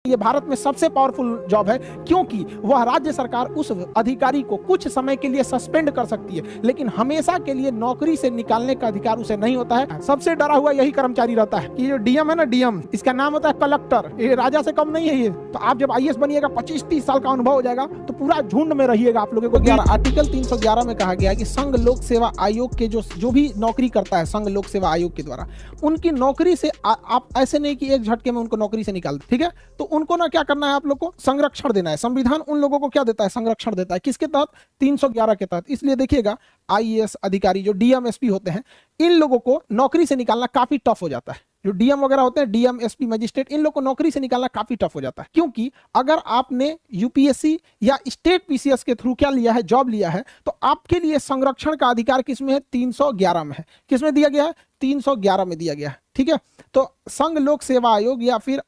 ये भारत में सबसे पावरफुल जॉब है, क्योंकि वह राज्य सरकार उस अधिकारी को कुछ समय के लिए सस्पेंड कर सकती है, लेकिन हमेशा के लिए नौकरी से निकालने का अधिकार उसे नहीं होता है। सबसे डरा हुआ यही कर्मचारी रहता है कि जो डीएम है ना, डीएम, इसका नाम होता है कलेक्टर, ये राजा से कम नहीं है ये। तो आप जब आईएएस बनिएगा, 25-30 साल का अनुभव हो जाएगा, तो पूरा झुंड में रहिएगा आप लोगों को। आर्टिकल 311 में कहा गया है कि संघ लोक सेवा आयोग के जो भी नौकरी करता है संघ लोक सेवा आयोग के द्वारा, उनकी नौकरी से आप ऐसे नहीं कि एक झटके में उनको नौकरी से निकाल दे, ठीक है। तो उनको ना क्या करना है, आप लोग को संरक्षण देना है। संविधान उन लोगों को क्या देता है, संरक्षण देता है। किसके तहत, 311 के तहत। इसलिए देखिएगा आईएएस अधिकारी जो डीएम एसपी होते हैं, इन लोगों को नौकरी से निकालना काफी टफ हो जाता है। जो डीएम वगैरह होते हैं, डीएम एसपी मजिस्ट्रेट, इन लोगों को नौकरी से निकालना काफी टफ हो जाता है, क्योंकि अगर आपने यूपीएससी या स्टेट पीसीएस के थ्रू क्या लिया है, जॉब लिया है, तो आपके लिए संरक्षण का अधिकार किसमें है, 311 में है। किसमें दिया गया है, 311 में दिया गया है, ठीक है। तो संघ लोक सेवा आयोग या फिर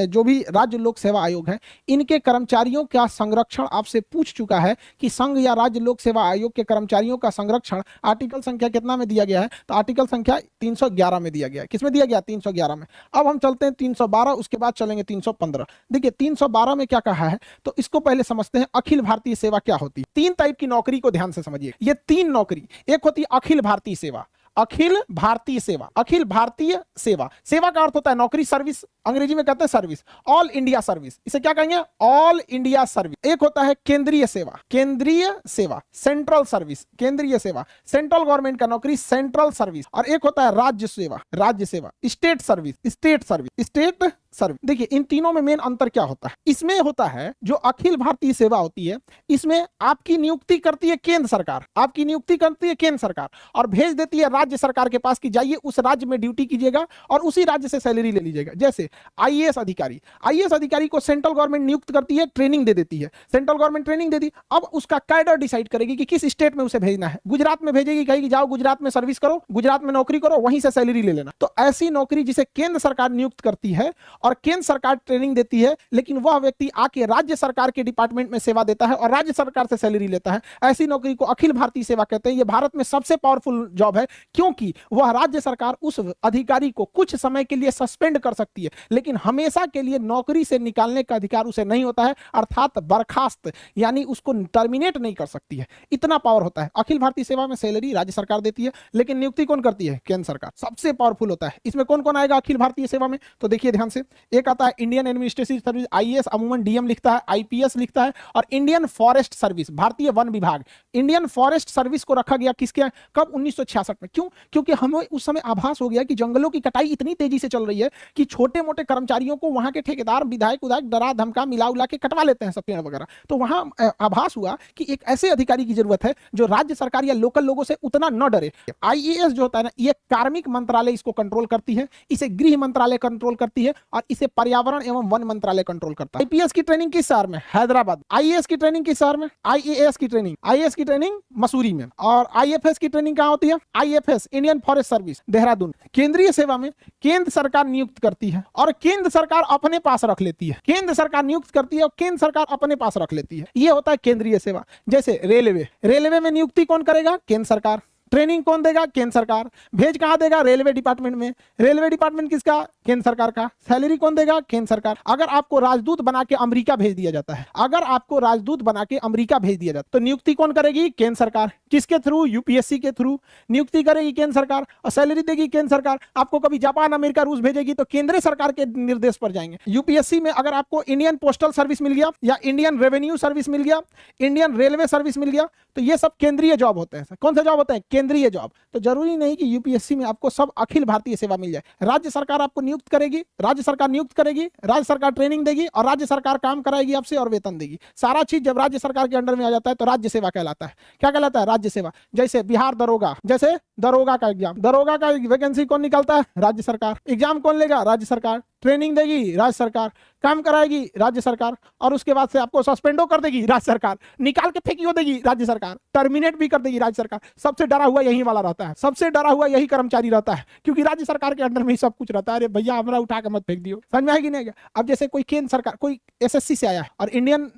जो भी राज्य लोक सेवा आयोग है, इनके कर्मचारियों का संरक्षण आपसे पूछ चुका है कि संघ या राज्य लोक सेवा आयोग के कर्मचारियों का संरक्षण आर्टिकल संख्या कितना में दिया गया है, तो आर्टिकल संख्या 311 में दिया गया है। किसमें दिया गया, 311 में। अब हम चलते हैं 312, उसके बाद चलेंगे 315। देखिए 312 में क्या कहा है, तो इसको पहले समझते हैं। अखिल भारतीय सेवा क्या होती है। 3 टाइप की नौकरी को ध्यान से समझिए। ये 3 नौकरी, एक होती है अखिल भारतीय सेवा। अखिल भारतीय सेवा, अखिल भारतीय सेवा, सेवा का अर्थ होता है नौकरी, सर्विस, अंग्रेजी में कहते हैं सर्विस। ऑल इंडिया सर्विस, इसे क्या कहेंगे, ऑल इंडिया सर्विस। एक होता है केंद्रीय सेवा, केंद्रीय सेवा, सेंट्रल सर्विस, केंद्रीय सेवा, सेंट्रल गवर्नमेंट का नौकरी, सेंट्रल सर्विस। और एक होता है राज्य सेवा, राज्य सेवा, state service, state service, state service. देखिए इन तीनों में मेन अंतर क्या होता है। इसमें होता है जो अखिल भारतीय सेवा होती है, इसमें आपकी नियुक्ति करती है केंद्र सरकार, आपकी नियुक्ति करती है केंद्र सरकार और भेज देती है राज्य सरकार के पास कि जाइए उस राज्य में ड्यूटी कीजिएगा और उसी राज्य से सैलरी ले लीजिएगा। जैसे आईएएस अधिकारी, आईएएस अधिकारी को सेंट्रल गवर्नमेंट नियुक्त करती है, ट्रेनिंग दे देती है, सेंट्रल गवर्नमेंट ट्रेनिंग दे दी। अब उसका कैडर डिसाइड करेगी कि किस स्टेट में उसे भेजना है। गुजरात में भेजेगी, कहेगी जाओ गुजरात में सर्विस करो, गुजरात में नौकरी करो, वहीं से सैलरी ले लेना। तो ऐसी नौकरी जिसे केंद्र सरकार नियुक्त करती है और केंद्र सरकार ट्रेनिंग देती है, लेकिन वह व्यक्ति आके राज्य सरकार के डिपार्टमेंट में सेवा देता है और राज्य सरकार से सैलरी लेता है, ऐसी नौकरी को अखिल भारतीय सेवा कहते हैं। यह भारत में सबसे पावरफुल जॉब है, क्योंकि वह राज्य सरकार उस अधिकारी को कुछ समय के लिए सस्पेंड कर सकती है, लेकिन हमेशा के लिए नौकरी से निकालने का अधिकार उसे नहीं होता है, अर्थात बर्खास्त, यानी उसको टर्मिनेट नहीं कर सकती है। इतना पावर होता है। अखिल भारतीय सेवा में सैलरी राज्य सरकार देती है, लेकिन नियुक्ति कौन करती है, केंद्र सरकार। सबसे पावरफुल होता है। इसमें कौन कौन आएगा अखिल भारतीय सेवा में, तो देखिए ध्यान से। एक आता है इंडियन एडमिनिस्ट्रेटिव सर्विस, आईएएस अमूमन डीएम लिखता है, आईपीएस लिखता है, और इंडियन फॉरेस्ट सर्विस, भारतीय वन विभाग। इंडियन फॉरेस्ट सर्विस को रखा गया किसके, कब, 1966 में। क्यों, क्योंकि हमें उस समय आभास हो गया कि जंगलों की कटाई इतनी तेजी से चल रही है कि छोटे मोटे कर्मचारियों को वहां के ठेकेदार, विधायक उधायक डरा धमका मिला उला के कटवा लेते हैं सब पेड़ वगैरह। तो वहां आभास हुआ कि एक ऐसे अधिकारी की जरूरत है जो राज्य सरकार या लोकल लोगों से उतना न डरे। आईएएस जो होता है ना, ये कार्मिक मंत्रालय इसको कंट्रोल करती है, इसे गृह मंत्रालय कंट्रोल करती है, और इसे पर्यावरण एवं वन मंत्रालय कंट्रोल करता है। आईपीएस की ट्रेनिंग किस शहर में, हैदराबाद। आईएएस की ट्रेनिंग किस शहर में, आईएएस की ट्रेनिंग, आईएएस की ट्रेनिंग मसूरी में। और आईएफएस की ट्रेनिंग कहां होती है, IFS Indian forest service, Dehradun. केंद्रीय सेवा में केंद्र सरकार नियुक्त करती है और केंद्र सरकार अपने पास रख लेती है। केंद्र सरकार नियुक्त करती है और केंद्र सरकार अपने पास रख लेती है। यह होता है केंद्रीय सेवा। जैसे रेलवे, रेलवे में नियुक्ति कौन करेगा, केंद्र सरकार। ट्रेनिंग कौन देगा, केंद्र सरकार। भेज कहां देगा, रेलवे डिपार्टमेंट में। रेलवे डिपार्टमेंट किसका, केंद्र सरकार का। सैलरी कौन देगा, केंद्र सरकार। अगर आपको राजदूत बना के अमेरिका भेज दिया जाता है, अगर आपको राजदूत बना के अमेरिका भेज दिया जाता है, तो नियुक्ति कौन करेगी, केंद्र सरकार। किसके थ्रू, यूपीएससी के थ्रू नियुक्ति करेगी केंद्र सरकार और सैलरी देगी केंद्र सरकार। आपको कभी जापान, अमेरिका, रूस भेजेगी तो केंद्र सरकार के निर्देश पर जाएंगे। यूपीएससी में अगर आपको इंडियन पोस्टल सर्विस मिल गया या इंडियन रेवेन्यू सर्विस मिल गया, इंडियन रेलवे सर्विस मिल गया, तो ये सब केंद्रीय जॉब होते हैं। कौन से जॉब होते हैं, केंद्रीय जॉब। तो जरूरी नहीं कि यूपीएससी में आपको सब अखिल भारतीय सेवा मिल जाए। राज्य सरकार आपको नियुक्त करेगी, राज्य सरकार नियुक्त करेगी, राज्य सरकार ट्रेनिंग देगी और राज्य सरकार काम कराएगी आपसे और वेतन देगी। सारा चीज जब राज्य सरकार के अंडर में आ जाता है तो राज्य सेवा कहलाता है। क्या कहलाता है, राज्य सेवा। जैसे बिहार दरोगा, जैसे दरोगा का एग्जाम, दरोगा का वैकेंसी कौन निकालता है, राज्य सरकार। एग्जाम कौन लेगा, राज्य सरकार। ट्रेनिंग देगी राज्य सरकार, काम कराएगी राज्य सरकार, और उसके बाद से आपको सस्पेंडो कर देगी राज्य सरकार, निकाल के फेंकी देगी राज्य सरकार, टर्मिनेट भी कर देगी राज्य सरकार। सबसे डरा हुआ यही वाला रहता है, सबसे डरा हुआ यही कर्मचारी रहता है, क्योंकि राज्य सरकार के अंडर में ही सब कुछ रहता है। अरे भैया हमारा उठा के मत फेंक दियो, समझ में आएगी नहीं। अब जैसे कोई केंद्र सरकार, कोई एसएससी से आया है और Indian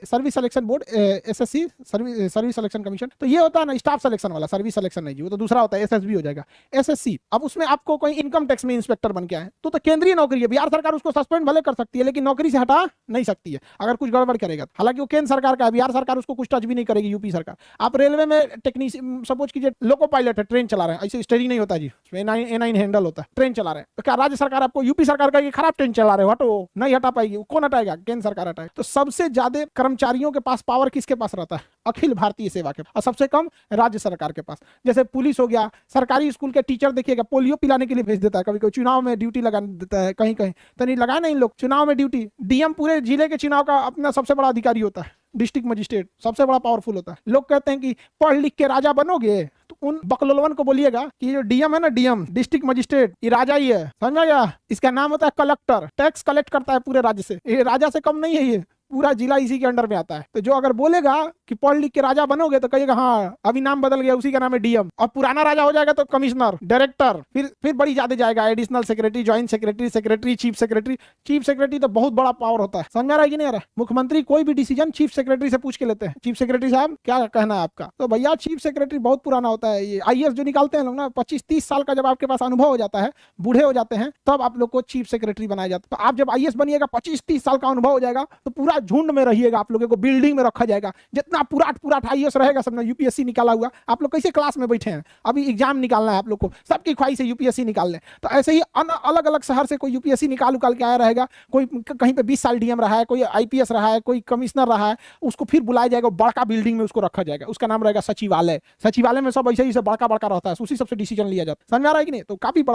service selection board, SSC service selection commission, तो ये होता है ना स्टाफ सिलेक्शन वाला, सर्विस सिलेक्शन नहीं जी, वो तो दूसरा होता है। आता है, एसएसबी हो जाएगा। एसएससी, अब उसमें आपको कोई इनकम टैक्स में इंस्पेक्टर बन के आए तो केंद्रीय नौकरी है, बिहार सरकार उसको सस्पेंड भले कर सकती है लेकिन नौकरी से हटा नहीं सकती है अगर कुछ गड़बड़ करेगा। हालांकि वो केंद्र सरकार का है, बिहार सरकार उसको कुछ टच भी नहीं करेगी, यूपी सरकार। आप रेलवे में टेक्नीशियन सपोज कीजिए, लोको पायलट है, ट्रेन चला रहे हैं, ऐसे स्टेयरिंग नहीं होता जी, A9 हैंडल होता है, ट्रेन चला रहे हैं, तो क्या राज्य सरकार आपको, यूपी सरकार का ये खराब ट्रेन चला रहे हो हटो, नहीं हटा पाएगी, कौन हटाएगा? केंद्र सरकार हटाए। तो सबसे ज्यादा कर्मचारियों के पास पावर किसके पास रहता है? अखिल भारतीय सेवा के, और सबसे कम राज्य सरकार के पास। जैसे पुलिस हो गया, सरकारी स्कूल के टीचर देखिएगा पोलियो पिलाने के लिए भेज देता है, कभी कभी चुनाव में ड्यूटी लगा देता है, कहीं कहीं तो नहीं लगाए नहीं लोग चुनाव में ड्यूटी। डीएम पूरे जिले के चुनाव का अपना सबसे बड़ा अधिकारी होता है, डिस्ट्रिक्ट मजिस्ट्रेट सबसे बड़ा पावरफुल होता है। लोग कहते हैं कि पढ़ लिख के राजा बनोगे, तो उन बकलोलवन को बोलिएगा कि जो डीएम है ना, डीएम डिस्ट्रिक्ट मजिस्ट्रेट, ये राजा ही है, समझ गया? इसका नाम होता है कलेक्टर, टैक्स कलेक्ट करता है पूरे राज्य से, ये राजा से कम नहीं है, ये पूरा जिला इसी के अंडर में आता है। तो जो अगर बोलेगा कि पढ़ लिख के राजा बनोगे तो कहिएगा हाँ अभी नाम बदल गया, उसी का नाम है डीएम, और पुराना राजा हो जाएगा तो कमिश्नर, डायरेक्टर, फिर बड़ी ज्यादा जाएगा, additional secretary, joint secretary, secretary, chief secretary. Chief secretary तो बहुत बड़ा पावर होता है, समझ रहा है कि नहीं आ रहा? मुख्यमंत्री कोई भी डिसीजन चीफ सेक्रेटरी से पूछ के लेते हैं, चीफ सेक्रेटरी साहब क्या कहना है आपका? तो भैया चीफ सेक्रेटरी बहुत पुराना होता है। ये आईएएस जो निकालते हैं लोग ना, 25-30 साल का जब आपके पास अनुभव हो जाता है, बूढ़े हो जाते हैं, तब आप लोग को चीफ सेक्रेटरी बनाया जाता है। तो आप जब आईएएस बनिएगा, 25-30 साल का अनुभव हो जाएगा, तो पूरा झुंड में रहिएगा, आप लोगों को बिल्डिंग में रखा जाएगा, जितना पुराट आईएएस रहेगा सब ना, यूपीएससी निकाला हुआ। आप लोग कैसे क्लास में बैठे हैं, अभी एग्जाम निकालना है आप लोग को, सबकी ख्वाहिश है यूपीएससी निकाल लें, तो ऐसे ही अलग अलग शहर से कोई यूपीएससी निकाल के आया रहेगा, कोई कहीं पे 20 साल डीएम रहा है, कोई आईपीएस रहा है, कोई कमिश्नर रहा है, उसको फिर बुलाया जाएगा, बड़का बिल्डिंग में उसको रखा जाएगा, उसका नाम रहेगा सचिवालय। सचिवालय में सब ऐसे ही बड़का रहता है, उसी सबसे डिसीजन लिया जाता है, समझ आ रहा है कि नहीं? तो काफी बड़ा